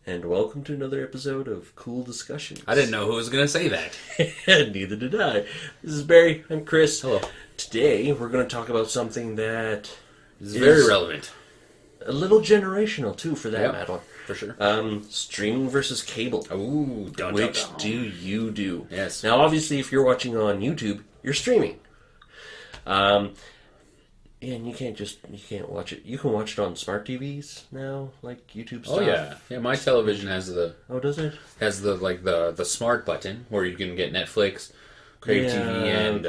and welcome to another episode of Coull Discussions. I didn't know who was going to say that. Neither did I. This is Barry. I'm Chris. Hello. Today, we're going to talk about something that is very relevant. A little generational, too, for that matter. For sure. Streaming versus cable. Ooh, Which do you do? Yes. Now, obviously, if you're watching on YouTube, you're streaming. And you can't watch it. You can watch it on smart TVs now, like YouTube stuff. Oh yeah, yeah. My television has the. Oh, does it? Has the smart button where you can get Netflix, Crave TV,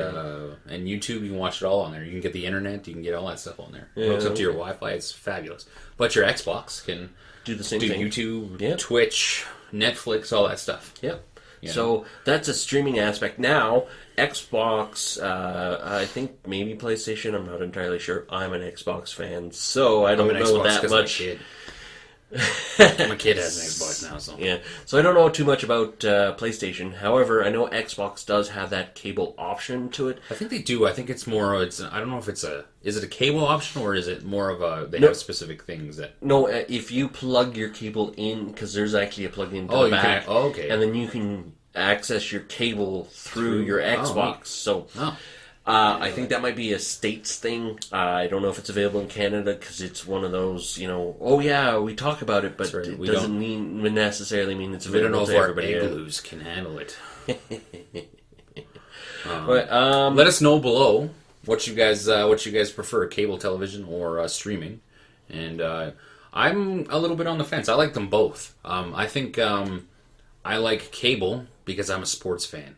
and YouTube. You can watch it all on there. You can get the internet. You can get all that stuff on there. It hooks up to your Wi-Fi. It's fabulous. But your Xbox can do the same thing. YouTube, Twitch, Netflix, all that stuff. Yep. Yeah. So that's a streaming aspect. Now, Xbox, I think maybe PlayStation, I'm not entirely sure. I'm an Xbox fan, so I don't know that much. My kid has an Xbox now, so. Yeah, so I don't know too much about PlayStation. However, I know Xbox does have that cable option to it. I think they do. I think it's more, I don't know if is it a cable option or is it more of have specific things that... No, if you plug your cable in, because there's actually a plug-in to the back. Okay. And then you can access your cable through your Xbox. I think that might be a states thing. I don't know if it's available in Canada because it's one of those, we talk about it, but it doesn't necessarily mean it's available to everybody. We don't know if our igloos can handle it. Let us know below what you guys prefer, cable television or streaming. And I'm a little bit on the fence. I like them both. I think I like cable because I'm a sports fan.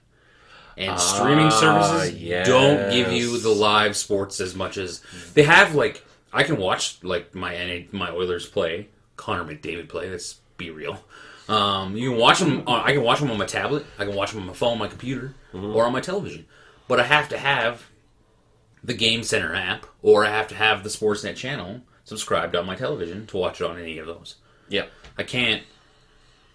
And streaming services don't give you the live sports as much as they have. Like, I can watch my Oilers play, Connor McDavid play. Let's be real. You can watch them. I can watch them on my tablet. I can watch them on my phone, my computer, or on my television. But I have to have the Game Center app, or I have to have the Sportsnet channel subscribed on my television to watch it on any of those. Yep. I can't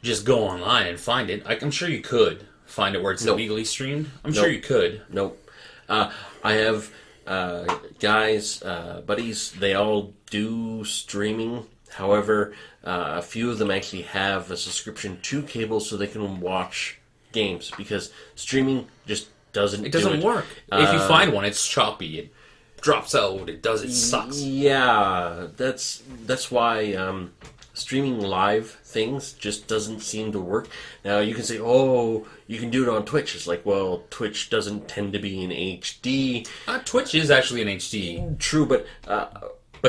just go online and find it. I'm sure you could find it where it's illegally streamed. I'm sure you could. Nope. I have guys, buddies, they all do streaming. However, a few of them actually have a subscription to cable so they can watch games because streaming just doesn't work. If you find one, it's choppy. It drops out. It sucks. Yeah, that's why streaming live things just doesn't seem to work. Now, you can say, you can do it on Twitch. It's like, well, Twitch doesn't tend to be in HD. Twitch is actually in HD. True, but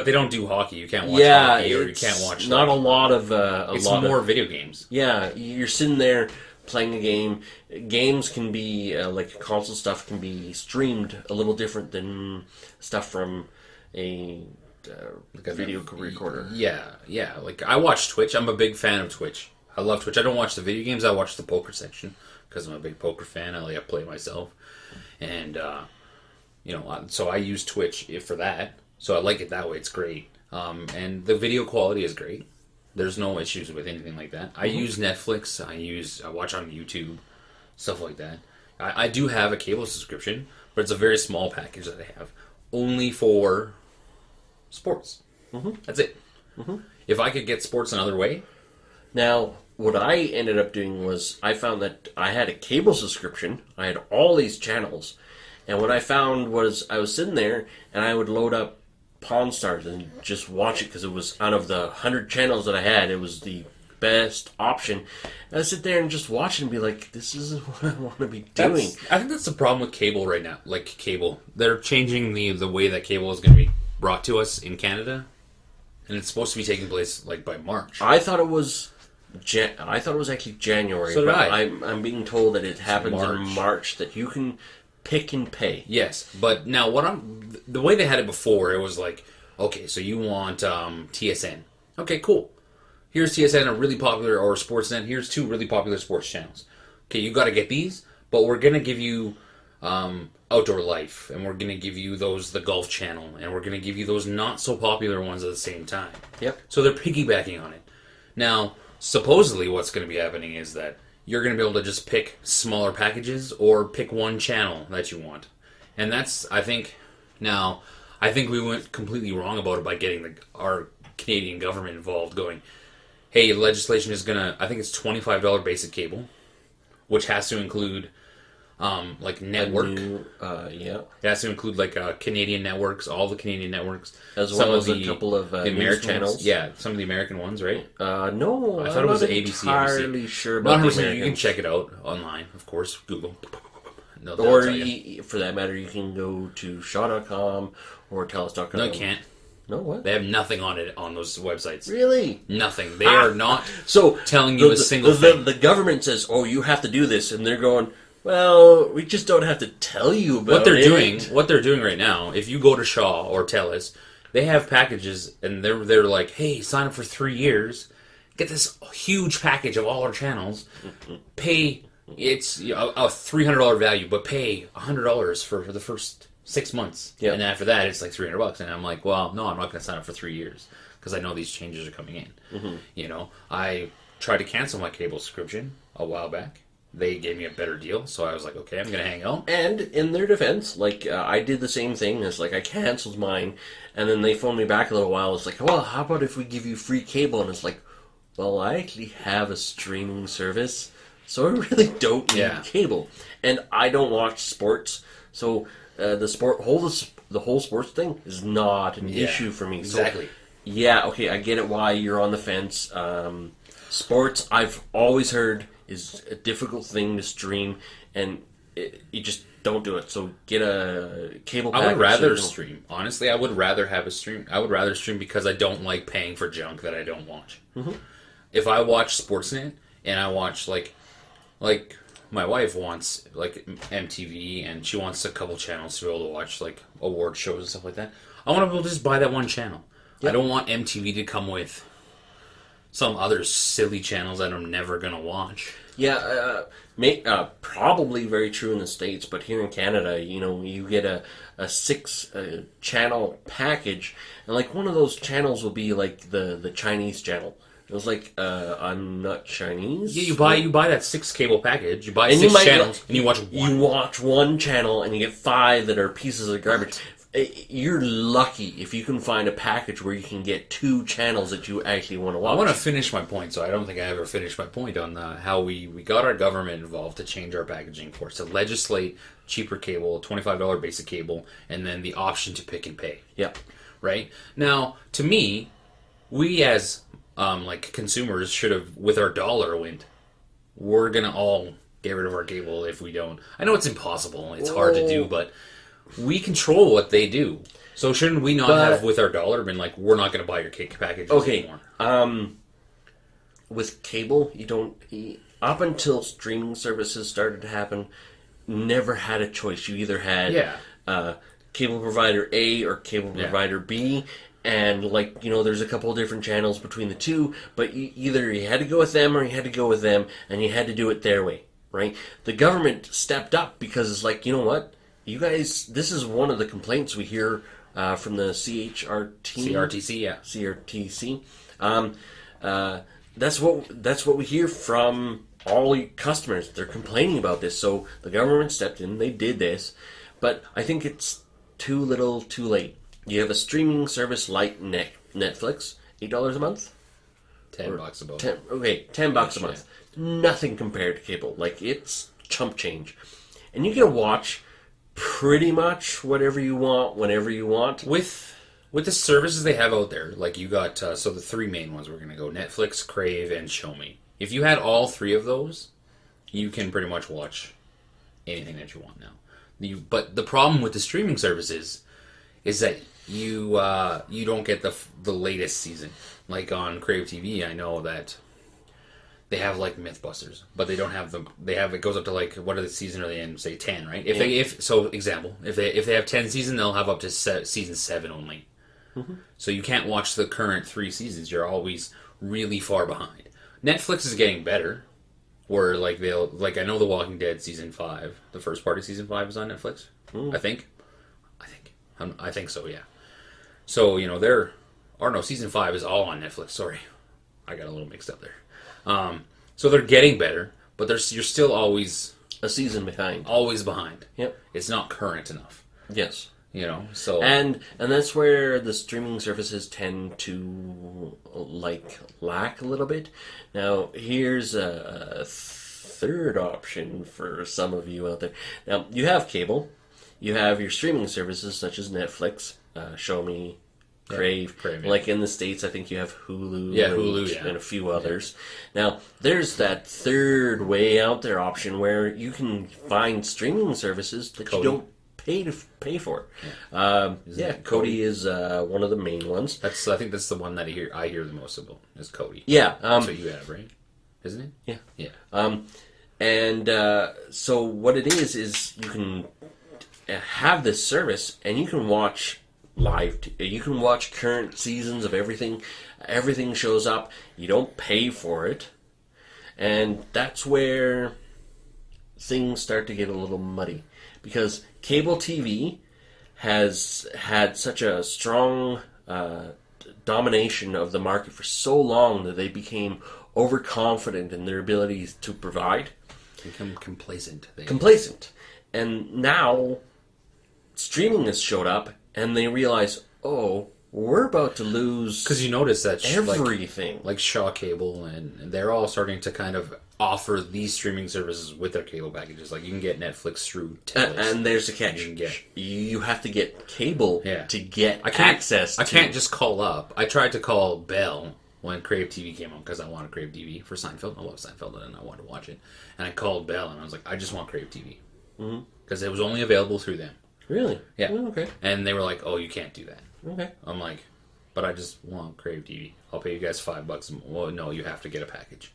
they don't do hockey. You can't watch hockey, or you can't watch... Not a lot of... it's more video games. Yeah, you're sitting there playing a game. Games can be, like console stuff can be streamed a little different than stuff from a video recorder. Yeah. Like, I watch Twitch. I'm a big fan of Twitch. I love Twitch. I don't watch the video games. I watch the poker section because I'm a big poker fan. I like to play myself. And, so I use Twitch for that. So I like it that way. It's great. And the video quality is great. There's no issues with anything like that. I use Netflix. I watch on YouTube, stuff like that. I do have a cable subscription, but it's a very small package that I have. Only for sports. That's it. If I could get sports another way. Now, what I ended up doing was I found that I had a cable subscription. I had all these channels. And what I found was I was sitting there and I would load up Pawn Stars and just watch it because it was out of the 100 channels that I had, it was the best option. And I sit there and just watch it and be like, this isn't what I want to be doing. I think that's the problem with cable right now. Like cable. They're changing the way that cable is going to be brought to us in Canada. And it's supposed to be taking place like by March. I thought it was actually January. So did I. I'm being told that it happens in March, that you can pick and pay. Yes, but now the way they had it before, it was like, okay, so you want TSN. Okay, cool. Here's TSN, a really popular, or Sportsnet. Here's 2 really popular sports channels. Okay, you got to get these, but we're gonna give you Outdoor Life, and we're gonna give you the Golf Channel, and we're gonna give you those not so popular ones at the same time. Yep. So they're piggybacking on it. Now, supposedly, what's going to be happening is that you're going to be able to just pick smaller packages or pick one channel that you want. And that's, I think we went completely wrong about it by getting our Canadian government involved, going, hey, legislation is gonna, I think it's $25 basic cable, which has to include like network. Yeah. It has to include like Canadian networks, all the Canadian networks, As well as a couple of the news American channels. ones. Yeah, some of the American ones, right? No, I thought it was ABC. Entirely sure Not about the 100%. You can Americans. check it out online, of course. Google. They'll Or tell you. for that matter, you can go to Shaw.com or Telus.com. No, you can't. No, what? They have nothing on it on those websites. Really? Nothing. They are not So telling you a single thing. The government says, "Oh, you have to do this," and they're going, "Well, we just don't have to tell you about What they're doing right now. If you go to Shaw or Telus, they have packages, and they're like, "Hey, sign up for 3 years, get this huge package of all our channels, pay." It's a $300 value, but pay $100 for the first 6 months, and after that, it's like $300. And I'm like, well, no, I'm not going to sign up for 3 years because I know these changes are coming in. You know, I tried to cancel my cable subscription a while back. They gave me a better deal, so I was like, okay, I'm going to hang out. And in their defense, like I did the same thing. It's like I canceled mine, and then they phoned me back a little while. It's like, well, how about if we give you free cable? And it's like, well, I actually have a streaming service. So I really don't need cable, and I don't watch sports. So the whole sports thing is not an issue for me. Exactly. So, yeah. Okay. I get it. Why you're on the fence. Sports, I've always heard, is a difficult thing to stream, and you just don't do it. So get a cable package. I would rather stream. Honestly, I would rather have a stream. I would rather stream because I don't like paying for junk that I don't watch. If I watch Sportsnet and I watch like my wife wants like MTV, and she wants a couple channels to be able to watch like award shows and stuff like that. I want to be able to just buy that one channel. Yep. I don't want MTV to come with some other silly channels that I'm never gonna watch. Yeah, probably very true in the States, but here in Canada, you know, you get a 6 channel package, and like one of those channels will be like the Chinese channel. It was like, I'm not Chinese. Yeah, you buy that 6 cable package. You buy 6 channels, and you watch one. You watch one channel, and you get 5 that are pieces of garbage. You're lucky if you can find a package where you can get 2 channels that you actually want to watch. I want to finish my point, so I don't think I ever finished my point on how we got our government involved to change our packaging for us, to legislate cheaper cable, $25 basic cable, and then the option to pick and pay. Yeah. Right? Now, to me, we as like consumers should have, with our dollar, went, we're gonna all get rid of our cable if we don't. I know it's impossible, it's hard to do, but we control what they do. So shouldn't we not have, with our dollar, been like, we're not gonna buy your cake packages anymore? With cable, you don't, up until streaming services started to happen, never had a choice. You either had cable provider A or cable provider B. And, like, you know, there's a couple of different channels between the two, but either you had to go with them or you had to go with them, and you had to do it their way, right? The government stepped up because it's like, you know what? You guys, this is one of the complaints we hear from the CRTC. That's what we hear from all customers. They're complaining about this, so the government stepped in, they did this, but I think it's too little, too late. You have a streaming service like Netflix, $8 a month? $10 a month. $10 a month. Nothing compared to cable. Like, it's chump change. And you can watch pretty much whatever you want, whenever you want. With the services they have out there, like you got, so the 3 main ones we're going to go, Netflix, Crave, and Show Me. If you had all 3 of those, you can pretty much watch anything that you want now. But the problem with the streaming services is that you don't get the latest season. Like on Crave TV, I know that they have like Mythbusters, but they don't have it goes up to like, what are the season are they in? Say 10, right? If they have 10 seasons, they'll have up to season 7 only. Mm-hmm. So you can't watch the current 3 seasons. You're always really far behind. Netflix is getting better, where like I know The Walking Dead season 5, the first part of season 5 is on Netflix. I think so, yeah. So, you know, season 5 is all on Netflix. Sorry, I got a little mixed up there. So they're getting better, but you're still always a season behind. Always behind. Yep. It's not current enough. Yes. You know, so and that's where the streaming services tend to lack a little bit. Now, here's a third option for some of you out there. Now, you have cable, you have your streaming services such as Netflix, Show Me, Crave. Yeah. Like in the States, I think you have Hulu, and a few others. Now, there's that third way out there option where you can find streaming services that you don't pay for. Kodi is one of the main ones. I think that's the one that I hear the most about is Kodi. Yeah, that's what you have, right? Isn't it? Yeah. So what it is you can have this service and you can watch you can watch current seasons of everything. Everything shows up. You don't pay for it. And that's where things start to get a little muddy. Because cable TV has had such a strong domination of the market for so long that they became overconfident in their abilities to provide. Become complacent. Complacent. And now streaming has showed up and they realize, oh, we're about to lose, because you notice that everything. Like Shaw Cable, and they're all starting to kind of offer these streaming services with their cable packages. Like you can get Netflix through Telus. And there's a catch. You have to get cable to get access. I can't just call up. I tried to call Bell when Crave TV came on because I wanted Crave TV for Seinfeld. I love Seinfeld and I wanted to watch it. And I called Bell and I was like, I just want Crave TV. Because it was only available through them. Really? Yeah. Oh, okay. And they were like, oh, you can't do that. Okay. I'm like, but I just want Crave TV. I'll pay you guys $5. Well, no, you have to get a package.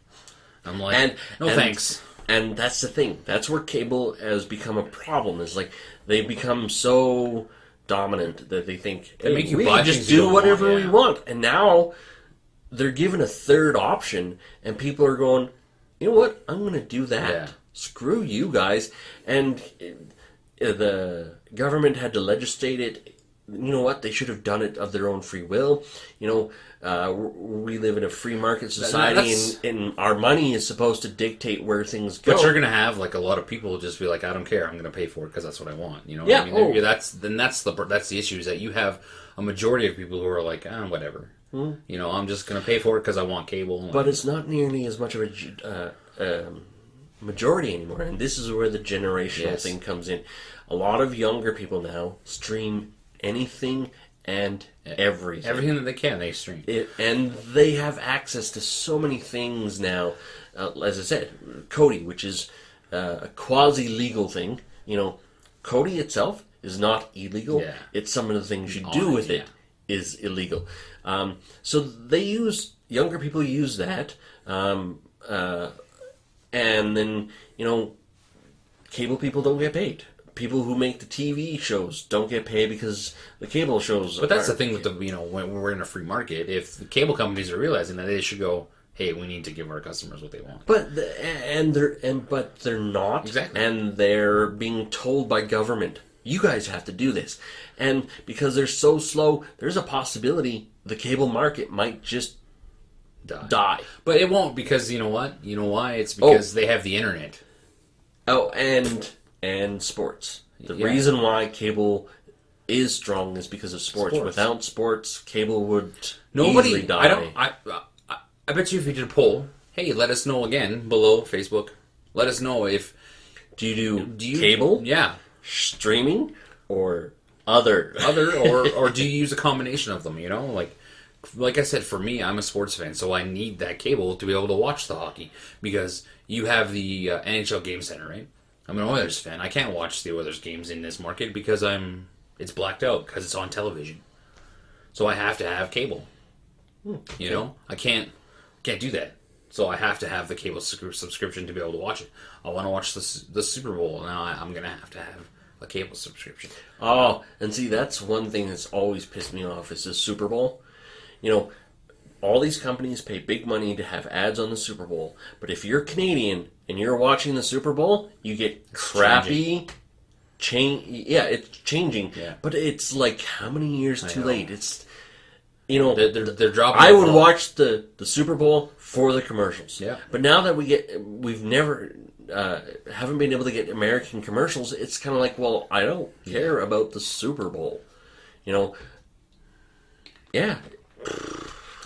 I'm like, thanks. And that's the thing. That's where cable has become a problem. Is like they've become so dominant that they think, hey, make you we buy can just things you do don't whatever want, we want. And now they're given a third option, and people are going, you know what? I'm going to do that. Yeah. Screw you guys. And the government had to legislate it. You know what? They should have done it of their own free will. You know, we live in a free market society, and our money is supposed to dictate where things go. But you're going to have like a lot of people just be like, I don't care. I'm going to pay for it because that's what I want. You know? Yeah. What I mean? That's the issue, is that you have a majority of people who are like, whatever. You know, I'm just going to pay for it because I want cable. But it's not nearly as much of a majority anymore, and this is where the generational thing comes in. A lot of younger people now stream anything and everything. Everything that they can, they stream. And they have access to so many things now. As I said, Kodi, which is a quasi-legal thing. You know, Kodi itself is not illegal. Yeah. It's some of the things you do with it is illegal. So younger people use that. And then, you know, cable people don't get paid. People who make the TV shows don't get paid because the cable shows. But that's the thing with when we're in a free market. If the cable companies are realizing that, they should go, hey, we need to give our customers what they want. But they're not. Exactly. And they're being told by government, you guys have to do this. And because they're so slow, there's a possibility the cable market might just die. But it won't, because you know what? You know why? It's because they have the internet. Oh, and sports. The reason why cable is strong is because of sports. Without sports, cable would easily die. I bet you if you did a poll, hey, let us know again below Facebook. Let us know if do you cable? Yeah. Streaming or other or do you use a combination of them, you know? Like I said, for me, I'm a sports fan, so I need that cable to be able to watch the hockey, because you have the NHL Game Center, right? I'm an Oilers fan. I can't watch the Oilers games in this market because it's blacked out because it's on television. So I have to have cable. You know, I can't do that. So I have to have the cable subscription to be able to watch it. I want to watch the Super Bowl. Now I'm going to have a cable subscription. Oh, and see, that's one thing that's always pissed me off is the Super Bowl. You know, all these companies pay big money to have ads on the Super Bowl, but if you're Canadian and you're watching the Super Bowl, you get crappy it's changing. Yeah. But it's like how many years too late? It's they're dropping. I would watch the Super Bowl for the commercials. Yeah. But now that we've never haven't been able to get American commercials, it's kind of like, well, I don't care about the Super Bowl. You know, yeah,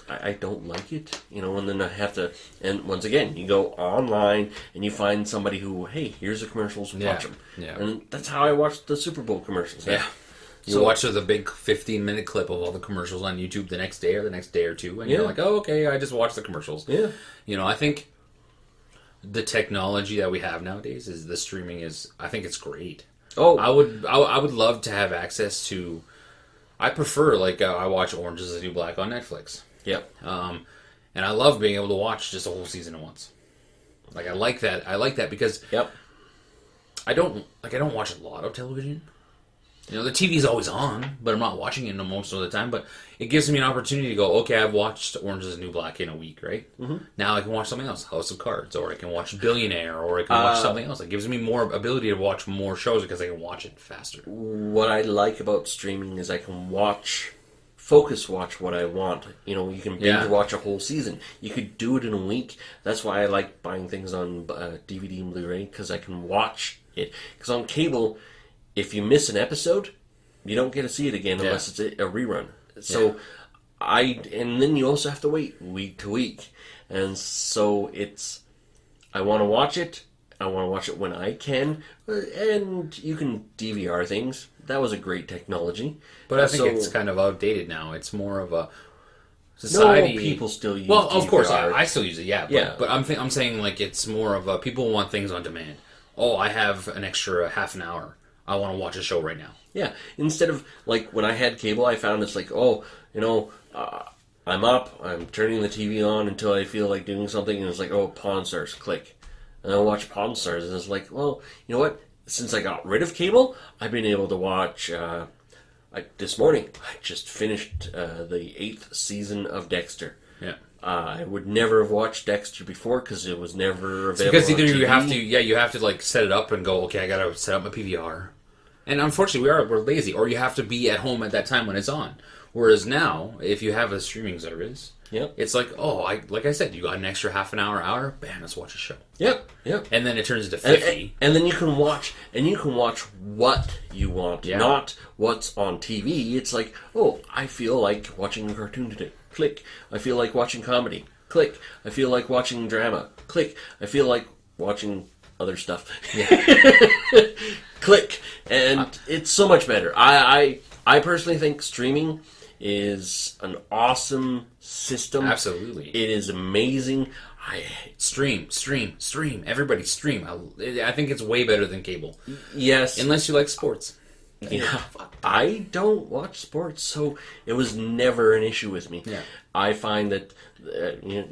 I don't like it. You know, and then I have to, and once again, you go online and you find somebody who, hey, here's the commercials, watch them. Yeah. And that's how I watched the Super Bowl commercials. Yeah. You watch the big 15-minute clip of all the commercials on YouTube the next day or the next day or two, and you're like, oh, okay, I just watched the commercials. Yeah. You know, I think the technology that we have nowadays is the streaming is, I think it's great. Oh. I would love to have access to, I prefer, like, I watch Orange is the New Black on Netflix. Yep. And I love being able to watch just a whole season at once. Like, I like that because Yep. I don't watch a lot of television. You know, the TV's always on, but I'm not watching it most of the time. But it gives me an opportunity to go, okay, I've watched Orange is the New Black in a week, right? Mm-hmm. Now I can watch something else, House of Cards, or I can watch Billionaire, or I can watch something else. It gives me more ability to watch more shows because I can watch it faster. What I like about streaming is I can focus watch what I want. You know, you can binge watch a whole season. You could do it in a week. That's why I like buying things on DVD and Blu-ray, because I can watch it. Because on cable, if you miss an episode, you don't get to see it again unless it's a rerun. So and then you also have to wait week to week. And so I want to watch it. I want to watch it when I can. And you can DVR things. That was a great technology. But I think it's kind of outdated now. It's more of a society. No, people still use Well, of DVR. course, I still use it, Yeah. But I'm saying, like, it's more of a, people want things on demand. Oh, I have an extra half an hour. I want to watch a show right now. Yeah, instead of, like, when I had cable, I found it's like, oh, you know, I'm up, I'm turning the TV on until I feel like doing something, and it's like, oh, Pawn Stars, click. And I'll watch Pawn Stars, and it's like, well, you know what? Since I got rid of cable, I've been able to watch, this morning, I just finished the 8th season of Dexter. Yeah. I would never have watched Dexter before because it was never available. Because either on TV. you have to like set it up and go, okay, I gotta set up my PVR. And unfortunately, we're lazy, or you have to be at home at that time when it's on. Whereas now, if you have a streaming service, it's like, oh, like I said, you got an extra half an hour, bam, let's watch a show. Yep. And then it turns into 50. And then you can watch what you want, not what's on TV. It's like, oh, I feel like watching a cartoon today. Click. I feel like watching comedy. Click. I feel like watching drama. Click. I feel like watching other stuff. Click. And it's so much better. I personally think streaming is an awesome system. Absolutely. It is amazing. Stream. Everybody stream. I think it's way better than cable. Yes. Unless you like sports. Yeah, I don't watch sports, so it was never an issue with me. Yeah. I find that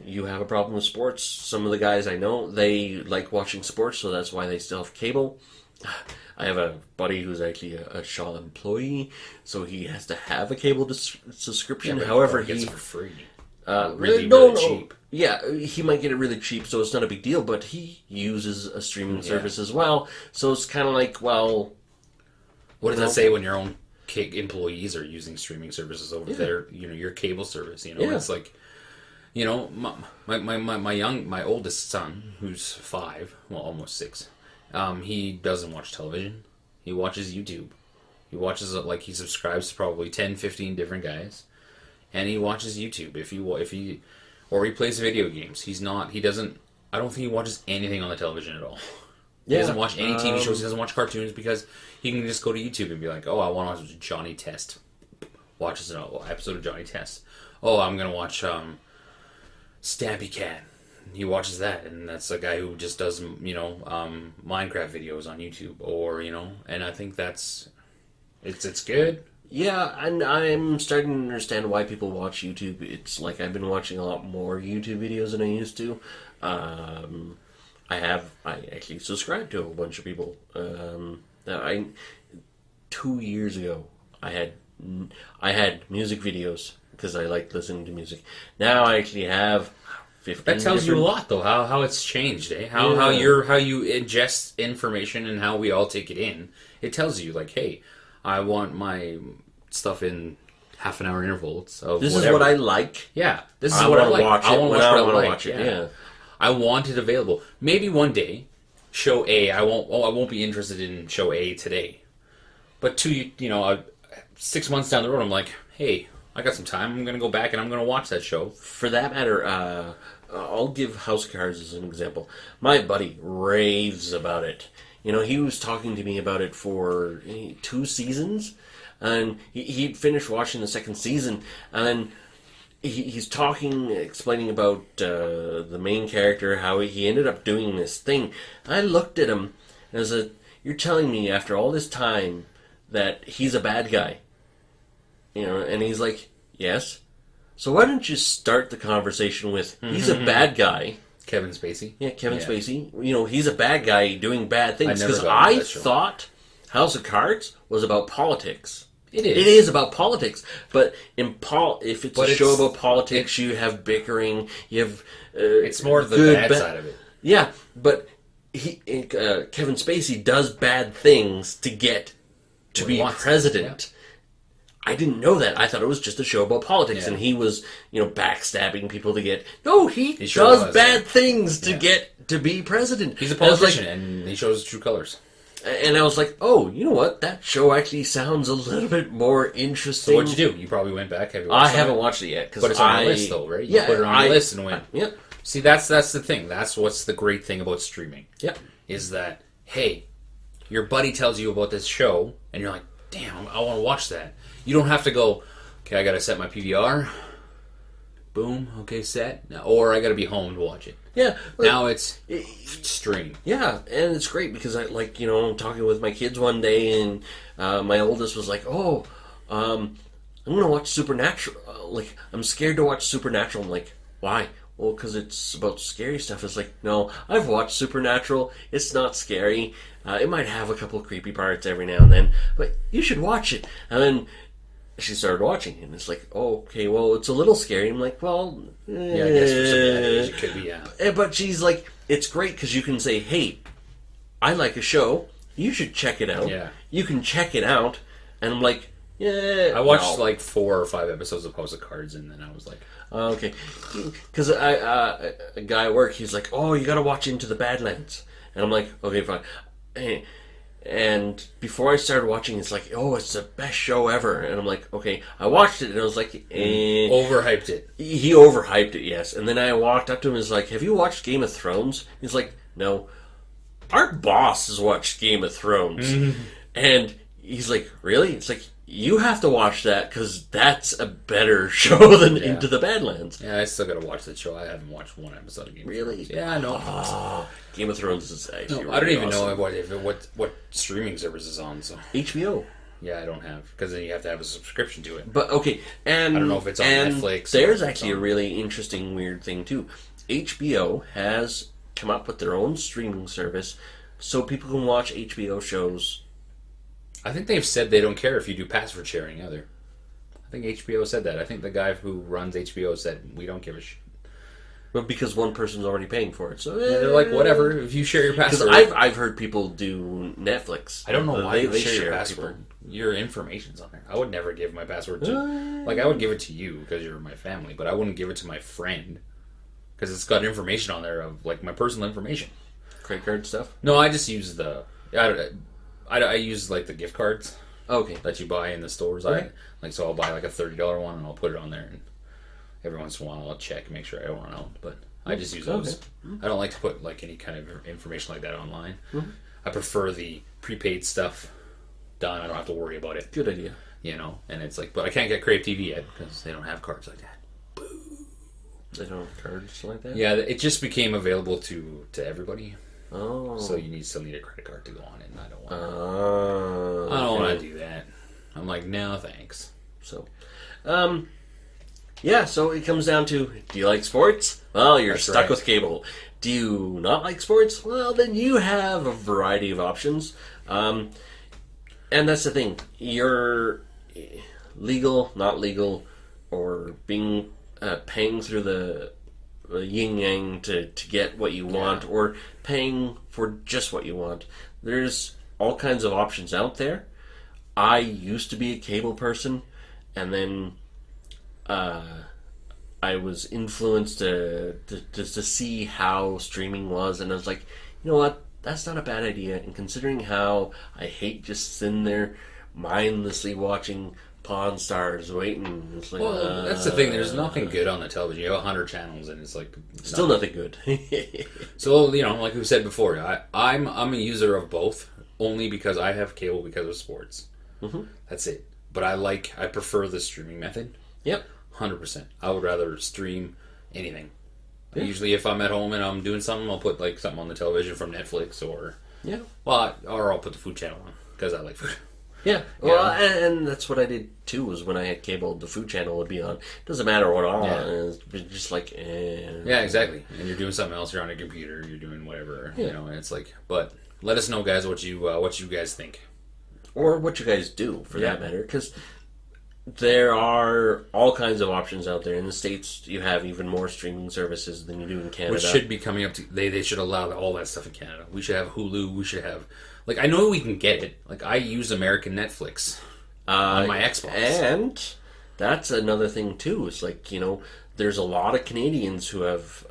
you have a problem with sports. Some of the guys I know, they like watching sports, so that's why they still have cable. I have a buddy who's actually a Shaw employee, so he has to have a cable subscription. However, he gets it for free. Really cheap. Yeah, he might get it really cheap, so it's not a big deal, but he uses a streaming service as well, so it's kind of like, well... What does that say when your own employees are using streaming services over there? You know, your cable service. You know, it's like, you know, my oldest son, who's 5, well, almost 6. He doesn't watch television. He watches YouTube. He watches it, like, he subscribes to probably 10, 15 different guys, and he watches YouTube. If he plays video games. He doesn't. I don't think he watches anything on the television at all. He doesn't watch any TV shows. He doesn't watch cartoons because he can just go to YouTube and be like, oh, I want to watch Johnny Test. Watches an episode of Johnny Test. Oh, I'm going to watch Stampy Cat. He watches that, and that's a guy who just does, Minecraft videos on YouTube. Or, and I think it's good. Yeah, and I'm starting to understand why people watch YouTube. It's like I've been watching a lot more YouTube videos than I used to. I actually subscribed to a bunch of people. 2 years ago, I had music videos because I like listening to music. Now I actually have 15. That tells you a lot, though. How it's changed, eh? How you ingest information and how we all take it in. It tells you, like, hey, I want my stuff in half an hour intervals of this whatever. Is what I like. Yeah, this is what I like. Watch it I want to watch when I what I want to like. watch it. Yeah. I want it available. Maybe one day, show A, I won't be interested in show A today. But 6 months down the road, I'm like, hey, I got some time. I'm going to go back and I'm going to watch that show. For that matter, I'll give House of Cards as an example. My buddy raves about it. He was talking to me about it for 2 seasons, and he'd finished watching the 2nd season, and then he's explaining about the main character, how he ended up doing this thing. I looked at him and I said, "You're telling me after all this time that he's a bad guy?" And he's like, "Yes." So why don't you start the conversation with, he's a bad guy. Kevin Spacey. Yeah, Kevin Spacey. He's a bad guy doing bad things. Because I thought House of Cards was about politics. It is. It is about politics. But if it's a show about politics, you have bickering, you have... it's more the bad side of it. Yeah, but Kevin Spacey does bad things to get to be president. Yeah. I didn't know that. I thought it was just a show about politics, and he was, backstabbing people to get... No, he does bad things to get to be president. He's a politician, and he shows his true colors. And I was like, oh, you know what? That show actually sounds a little bit more interesting. So what'd you do? You probably went back. Have you watched I haven't watched it yet. But it's on your list, though, right? You put it on your list and went... Yep. See, that's the thing. That's what's the great thing about streaming. Yep. Is that, hey, your buddy tells you about this show, and you're like, damn, I want to watch that. You don't have to go, okay, I got to set my PVR. Boom, okay, set. Or I got to be home to watch it. Yeah. Now it's stream. Yeah, and it's great because I'm talking with my kids one day, and my oldest was like, oh, I'm going to watch Supernatural. I'm scared to watch Supernatural. I'm like, why? Well, because it's about scary stuff. It's like, no, I've watched Supernatural. It's not scary. It might have a couple of creepy parts every now and then, but you should watch it. And then she started watching it, and it's like, oh, okay, well, it's a little scary. I'm like, well... Yeah, I guess for some of that age it could be, yeah. But she's like, it's great because you can say, hey, I like a show. You should check it out. Yeah. You can check it out. And I'm like, yeah... I watched 4 or 5 episodes of House of Cards, and then I was like... okay. Because a guy at work, he's like, oh, you got to watch Into the Badlands. And I'm like, okay, fine. And before I started watching, it's like, oh, it's the best show ever. And I'm like, okay. I watched it, and I was like, Overhyped it. He overhyped it, yes. And then I walked up to him and was like, have you watched Game of Thrones? He's like, no. Our boss has watched Game of Thrones. Mm-hmm. And he's like, really? It's like, you have to watch that because that's a better show than Into the Badlands. Yeah, I still got to watch that show. I haven't watched one episode of Game of Thrones. Really? Yeah, I know. Oh, Game of Thrones is actually I don't even know what streaming service is on. So HBO. Yeah, I don't have, because then you have to have a subscription to it. But okay, and I don't know if it's on Netflix. There's actually a really interesting, weird thing too. HBO has come up with their own streaming service, so people can watch HBO shows. I think they've said they don't care if you do password sharing either. I think HBO said that. I think the guy who runs HBO said we don't give a shit. But because one person's already paying for it, so they're like, whatever. If you share your password, because I've heard people do Netflix. I don't know why they share your password. Your information's on there. I would never give my password to. I would give it to you because you're my family, but I wouldn't give it to my friend because it's got information on there of my personal information. Credit card stuff. No, I just use I use the gift cards. Okay. That you buy in the stores. Okay. So I'll buy a $30 one and I'll put it on there, and every once in a while I'll check and make sure I don't run out. But I just use those. Okay. I don't like to put any kind of information like that online. Mm-hmm. I prefer the prepaid stuff done. I don't have to worry about it. Good idea. And it's but I can't get Crave TV yet because they don't have cards like that. Boo. They don't have cards like that? Yeah, it just became available to everybody. Oh. So you still need a credit card to go on it, and I don't want I don't want to do that. I'm like, no, thanks. So, yeah, so it comes down to, do you like sports? Well, you're stuck with cable. Do you not like sports? Well, then you have a variety of options. And that's the thing. You're legal, not legal, or being paying through the yin-yang to get what you want, or paying for just what you want. There's all kinds of options out there. I used to be a cable person, and then I was influenced to see how streaming was, and I was like, you know what? that's not a bad idea. And considering how I hate just sitting there mindlessly watching Pawn Stars waiting, it's like, Well, that's the thing. There's nothing good on the television. You have 100 channels, and it's like still nothing good. So like we said before, I'm a user of both only because I have cable because of sports. Mm-hmm. That's it. But I prefer the streaming method. Yep. 100%. I would rather stream anything. Yeah. Usually, if I'm at home and I'm doing something, I'll put like something on the television from Netflix or or I'll put the Food Channel on because I like food. Yeah, well, and that's what I did too. Was when I had cable, the Food Channel would be on. Doesn't matter what on. It's just like, yeah, exactly. And you're doing something else. You're on a computer. You're doing whatever. You know, and it's like. But let us know, guys, what you guys think, or what you guys do for that matter, because there are all kinds of options out there. In the States, you have even more streaming services than you do in Canada. Which should be coming up to... They should allow all that stuff in Canada. We should have Hulu. We should have... Like, I know we can get it. Like, I use American Netflix on my Xbox. And that's another thing, too. It's like, there's a lot of Canadians who have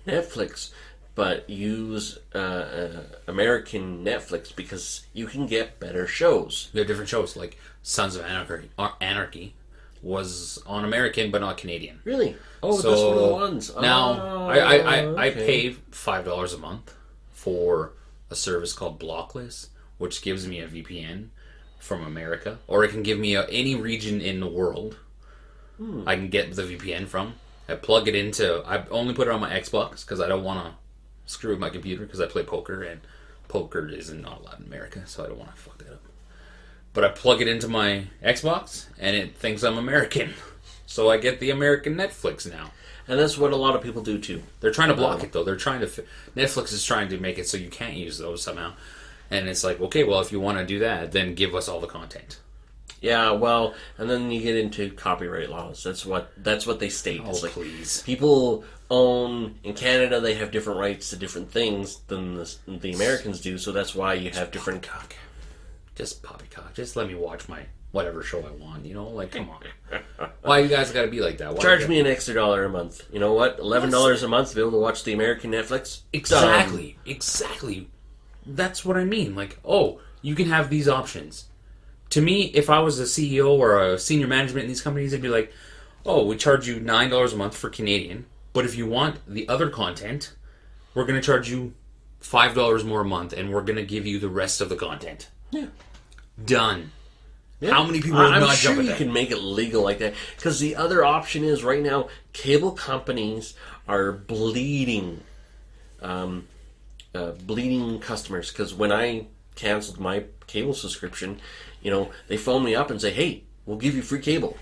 Netflix, but use American Netflix because you can get better shows. They have different shows, like Sons of Anarchy was on American but not Canadian. Really? Oh, so that's one of the ones. Now, I pay $5 a month for a service called Blocklist, which gives me a VPN from America, or it can give me any region in the world I can get the VPN from. I plug it into... I only put it on my Xbox because I don't want to screw with my computer because I play poker, and poker isn't not allowed in America, so I don't want to fuck that up. But I plug it into my Xbox, and it thinks I'm American. So I get the American Netflix now. And that's what a lot of people do, too. They're trying to block it, though. They're trying to... Netflix is trying to make it so you can't use those somehow. And it's like, okay, well, if you want to do that, then give us all the content. Yeah, well, and then you get into copyright laws. That's what they state. Oh, it's like, please. People own... In Canada, they have different rights to different things than the Americans do, so that's why you have different... Just poppycock. Just let me watch my... whatever show I want, like, come on. Why you guys gotta be like that? Charge me an extra $1 a month. You know what? $11 a month to be able to watch the American Netflix? Exactly. That's what I mean. Like, oh, you can have these options. To me, if I was a CEO or a senior management in these companies, they'd be like, oh, we charge you $9 a month for Canadian, but if you want the other content, we're going to charge you $5 more a month, and we're going to give you the rest of the content. Yeah. Done. Yeah. How many people would not jump at that? You can make it legal like that. Because the other option is, right now, cable companies are bleeding customers. Because when I canceled my cable subscription, they phone me up and say, hey, we'll give you free cable.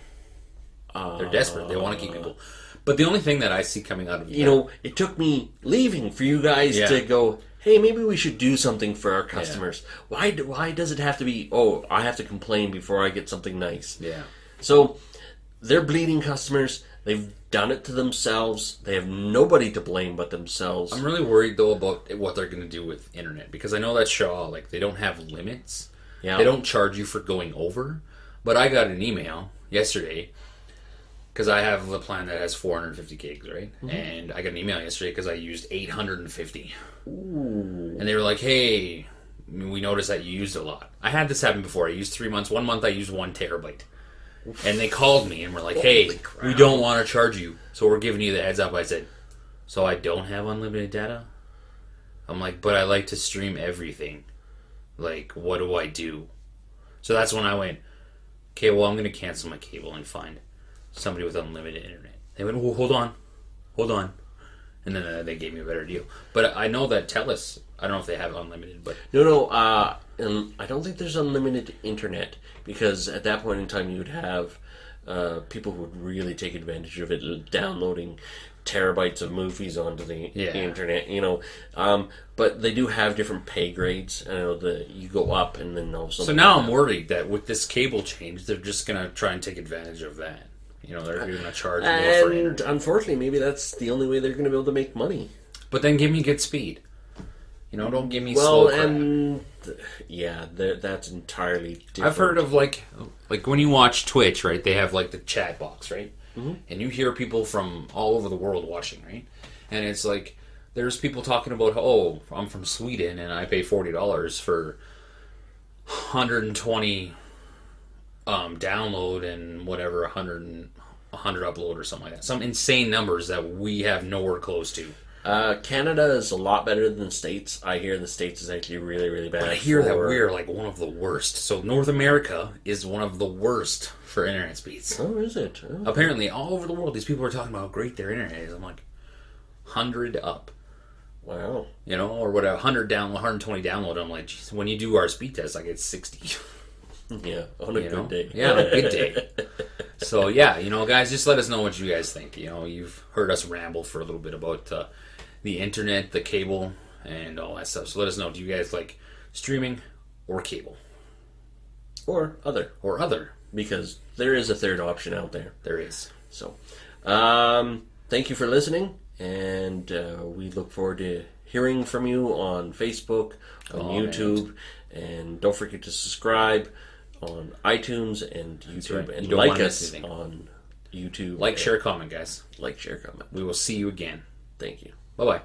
They're desperate. They want to keep people. But the only thing that I see coming out of it took me leaving for you guys to go, hey, maybe we should do something for our customers. Yeah. Why does it have to be, I have to complain before I get something nice? Yeah. So they're bleeding customers. They've done it to themselves. They have nobody to blame but themselves. I'm really worried, though, about what they're going to do with internet. Because I know that Shaw, they don't have limits. Yeah. They don't charge you for going over. But I got an email yesterday, because I have a plan that has 450 gigs, right? Mm-hmm. And I got an email yesterday because I used 850. Ooh. And they were like, hey, we noticed that you used a lot. I had this happen before. I used 3 months. 1 month I used 1 terabyte. And they called me and were like, hey, we don't want to charge you, so we're giving you the heads up. I said, so I don't have unlimited data? I'm like, but I like to stream everything. Like, what do I do? So that's when I went, okay, well, I'm going to cancel my cable and find somebody with unlimited internet. They went, well, hold on. And then they gave me a better deal. But I know that TELUS, I don't know if they have unlimited, but... No, and I don't think there's unlimited internet, because at that point in time you would have people who would really take advantage of it, downloading terabytes of movies onto the internet, but they do have different pay grades. I know that you go up and then all of a sudden... So now I'm worried that with this cable change, they're just going to try and take advantage of that. They're going to charge more for internet. And unfortunately, maybe that's the only way they're going to be able to make money. But then give me good speed. Don't give me slow crap. And that's entirely different. I've heard of like when you watch Twitch, right? They have the chat box, right? Mm-hmm. And you hear people from all over the world watching, right? And it's like there's people talking about, oh, I'm from Sweden and I pay $40 for 120 download and whatever 100 upload or something like that. Some insane numbers that we have nowhere close to. Canada is a lot better than the States. I hear the States is actually really, really bad. But I hear that we're like one of the worst. So North America is one of the worst for internet speeds. Oh, is it? Oh. Apparently, all over the world, these people are talking about how great their internet is. I'm like, 100 up. Wow. You know, or whatever, 100 download, 120 download. I'm like, geez, when you do our speed test, I get 60. Yeah, on a good day. Yeah, on a good day. So, yeah, guys, just let us know what you guys think. You've heard us ramble for a little bit about the internet, the cable, and all that stuff. So let us know. Do you guys like streaming or cable? Or other. Or other. Because there is a third option out there. There is. So, thank you for listening, and we look forward to hearing from you on Facebook, on YouTube, and don't forget to subscribe on iTunes and YouTube, right. and like us on YouTube. Like, share, comment, guys. Like, share, comment. We will see you again. Thank you. Bye-bye.